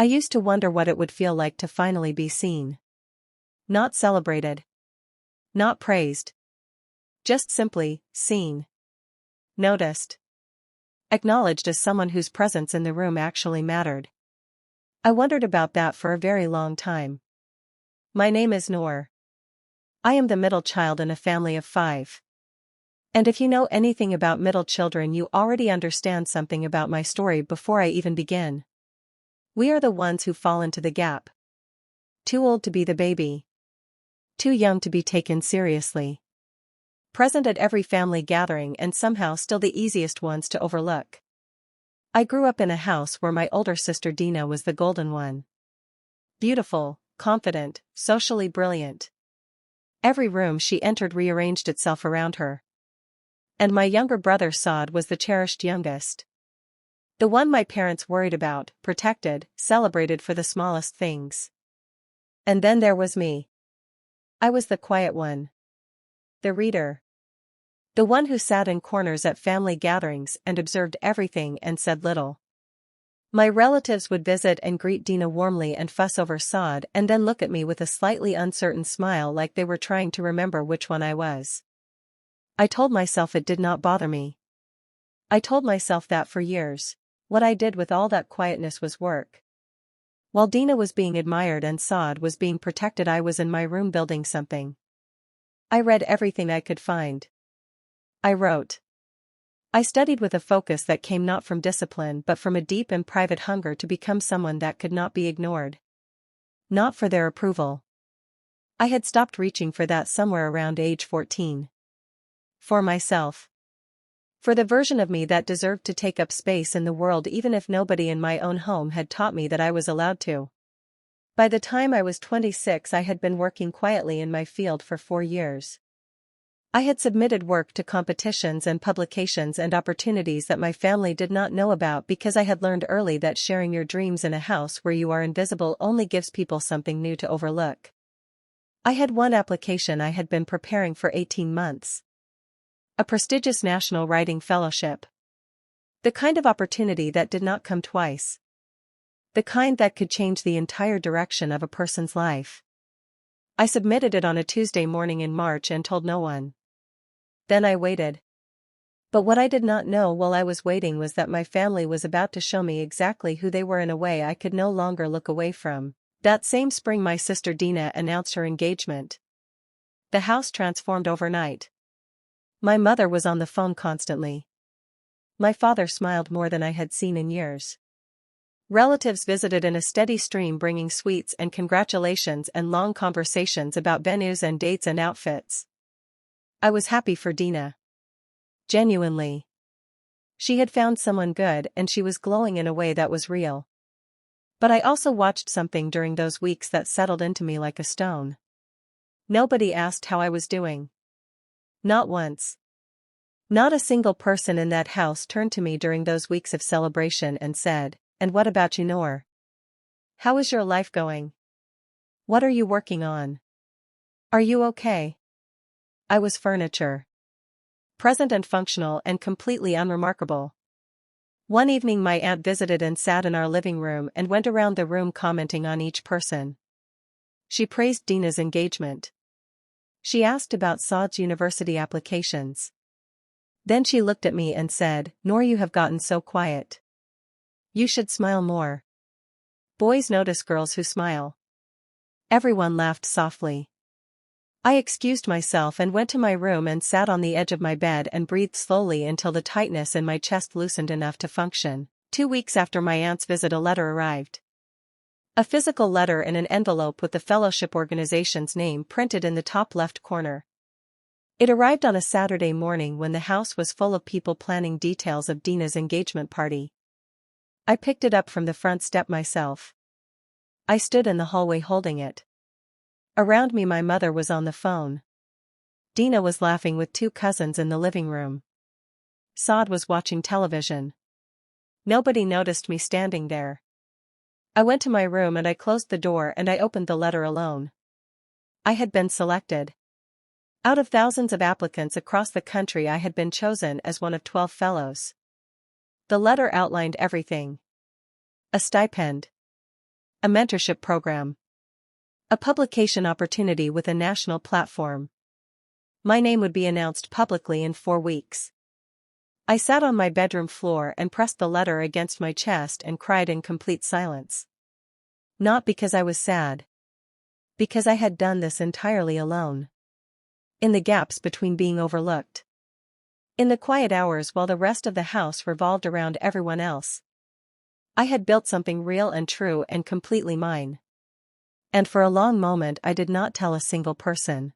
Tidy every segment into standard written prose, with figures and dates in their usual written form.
I used to wonder what it would feel like to finally be seen. Not celebrated. Not praised. Just simply, seen. Noticed. Acknowledged as someone whose presence in the room actually mattered. I wondered about that for a very long time. My name is Noor. I am the middle child in a family of 5. And if you know anything about middle children, you already understand something about my story before I even begin. We are the ones who fall into the gap. Too old to be the baby. Too young to be taken seriously. Present at every family gathering and somehow still the easiest ones to overlook. I grew up in a house where my older sister Dina was the golden one. Beautiful, confident, socially brilliant. Every room she entered rearranged itself around her. And my younger brother Saad was the cherished youngest. The one my parents worried about, protected, celebrated for the smallest things. And then there was me. I was the quiet one. The reader. The one who sat in corners at family gatherings and observed everything and said little. My relatives would visit and greet Dina warmly and fuss over Saad and then look at me with a slightly uncertain smile like they were trying to remember which one I was. I told myself it did not bother me. I told myself that for years. What I did with all that quietness was work. While Dina was being admired and Saad was being protected, I was in my room building something. I read everything I could find. I wrote. I studied with a focus that came not from discipline but from a deep and private hunger to become someone that could not be ignored. Not for their approval. I had stopped reaching for that somewhere around age 14. For myself. For the version of me that deserved to take up space in the world even if nobody in my own home had taught me that I was allowed to. By the time I was 26, I had been working quietly in my field for 4 years. I had submitted work to competitions and publications and opportunities that my family did not know about because I had learned early that sharing your dreams in a house where you are invisible only gives people something new to overlook. I had one application I had been preparing for 18 months. A prestigious National Writing Fellowship. The kind of opportunity that did not come twice. The kind that could change the entire direction of a person's life. I submitted it on a Tuesday morning in March and told no one. Then I waited. But what I did not know while I was waiting was that my family was about to show me exactly who they were in a way I could no longer look away from. That same spring my sister Dina announced her engagement. The house transformed overnight. My mother was on the phone constantly. My father smiled more than I had seen in years. Relatives visited in a steady stream bringing sweets and congratulations and long conversations about venues and dates and outfits. I was happy for Dina. Genuinely. She had found someone good and she was glowing in a way that was real. But I also watched something during those weeks that settled into me like a stone. Nobody asked how I was doing. Not once. Not a single person in that house turned to me during those weeks of celebration and said, "And what about you, Noor? How is your life going? What are you working on? Are you okay?" I was furniture. Present and functional and completely unremarkable. One evening my aunt visited and sat in our living room and went around the room commenting on each person. She praised Dina's engagement. She asked about Saad's university applications. Then she looked at me and said, "Noor, you have gotten so quiet. You should smile more. Boys notice girls who smile." Everyone laughed softly. I excused myself and went to my room and sat on the edge of my bed and breathed slowly until the tightness in my chest loosened enough to function. 2 weeks after my aunt's visit, a letter arrived. A physical letter in an envelope with the fellowship organization's name printed in the top left corner. It arrived on a Saturday morning when the house was full of people planning details of Dina's engagement party. I picked it up from the front step myself. I stood in the hallway holding it. Around me my mother was on the phone. Dina was laughing with 2 cousins in the living room. Saad was watching television. Nobody noticed me standing there. I went to my room and I closed the door and I opened the letter alone. I had been selected. Out of thousands of applicants across the country, I had been chosen as one of 12 fellows. The letter outlined everything. A stipend. A mentorship program. A publication opportunity with a national platform. My name would be announced publicly in 4 weeks. I sat on my bedroom floor and pressed the letter against my chest and cried in complete silence. Not because I was sad. Because I had done this entirely alone. In the gaps between being overlooked. In the quiet hours while the rest of the house revolved around everyone else. I had built something real and true and completely mine. And for a long moment I did not tell a single person.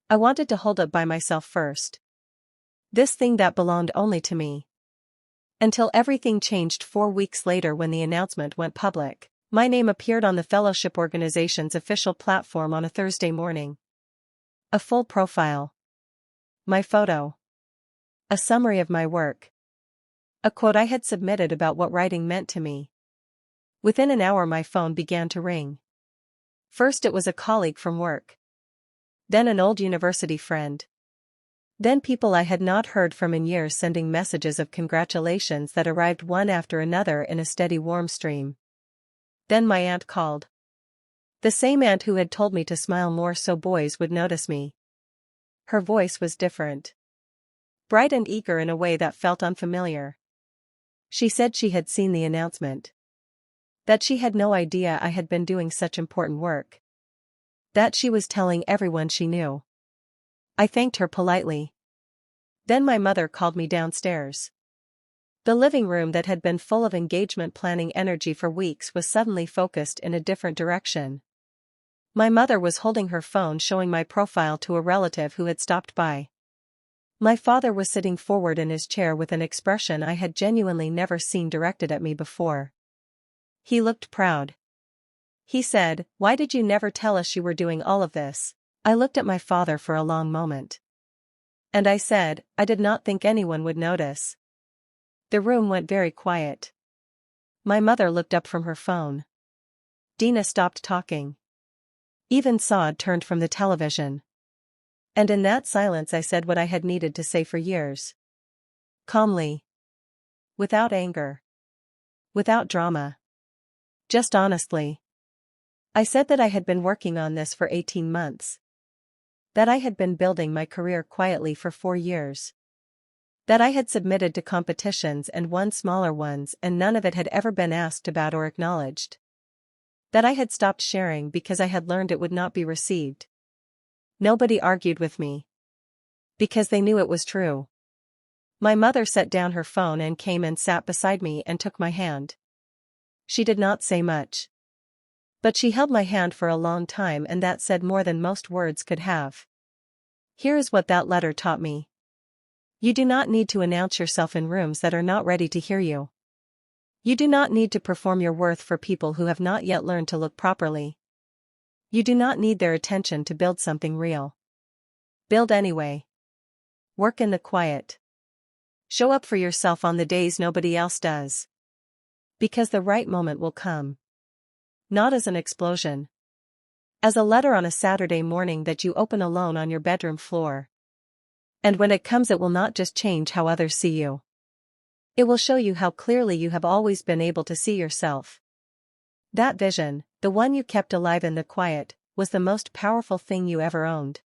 I wanted to hold it by myself first. This thing that belonged only to me. Until everything changed 4 weeks later when the announcement went public. My name appeared on the fellowship organization's official platform on a Thursday morning. A full profile. My photo. A summary of my work. A quote I had submitted about what writing meant to me. Within an hour my phone began to ring. First it was a colleague from work. Then an old university friend. Then people I had not heard from in years sending messages of congratulations that arrived one after another in a steady warm stream. Then my aunt called. The same aunt who had told me to smile more so boys would notice me. Her voice was different. Bright and eager in a way that felt unfamiliar. She said she had seen the announcement. That she had no idea I had been doing such important work. That she was telling everyone she knew. I thanked her politely. Then my mother called me downstairs. The living room that had been full of engagement planning energy for weeks was suddenly focused in a different direction. My mother was holding her phone showing my profile to a relative who had stopped by. My father was sitting forward in his chair with an expression I had genuinely never seen directed at me before. He looked proud. He said, "Why did you never tell us you were doing all of this?" I looked at my father for a long moment. And I said, I did not think anyone would notice. The room went very quiet. My mother looked up from her phone. Dina stopped talking. Even Saad turned from the television. And in that silence I said what I had needed to say for years. Calmly. Without anger. Without drama. Just honestly. I said that I had been working on this for 18 months. That I had been building my career quietly for 4 years. That I had submitted to competitions and won smaller ones and none of it had ever been asked about or acknowledged. That I had stopped sharing because I had learned it would not be received. Nobody argued with me. Because they knew it was true. My mother set down her phone and came and sat beside me and took my hand. She did not say much. But she held my hand for a long time and that said more than most words could have. Here is what that letter taught me. You do not need to announce yourself in rooms that are not ready to hear you. You do not need to perform your worth for people who have not yet learned to look properly. You do not need their attention to build something real. Build anyway. Work in the quiet. Show up for yourself on the days nobody else does. Because the right moment will come. Not as an explosion. As a letter on a Saturday morning that you open alone on your bedroom floor. And when it comes it will not just change how others see you. It will show you how clearly you have always been able to see yourself. That vision, the one you kept alive in the quiet, was the most powerful thing you ever owned.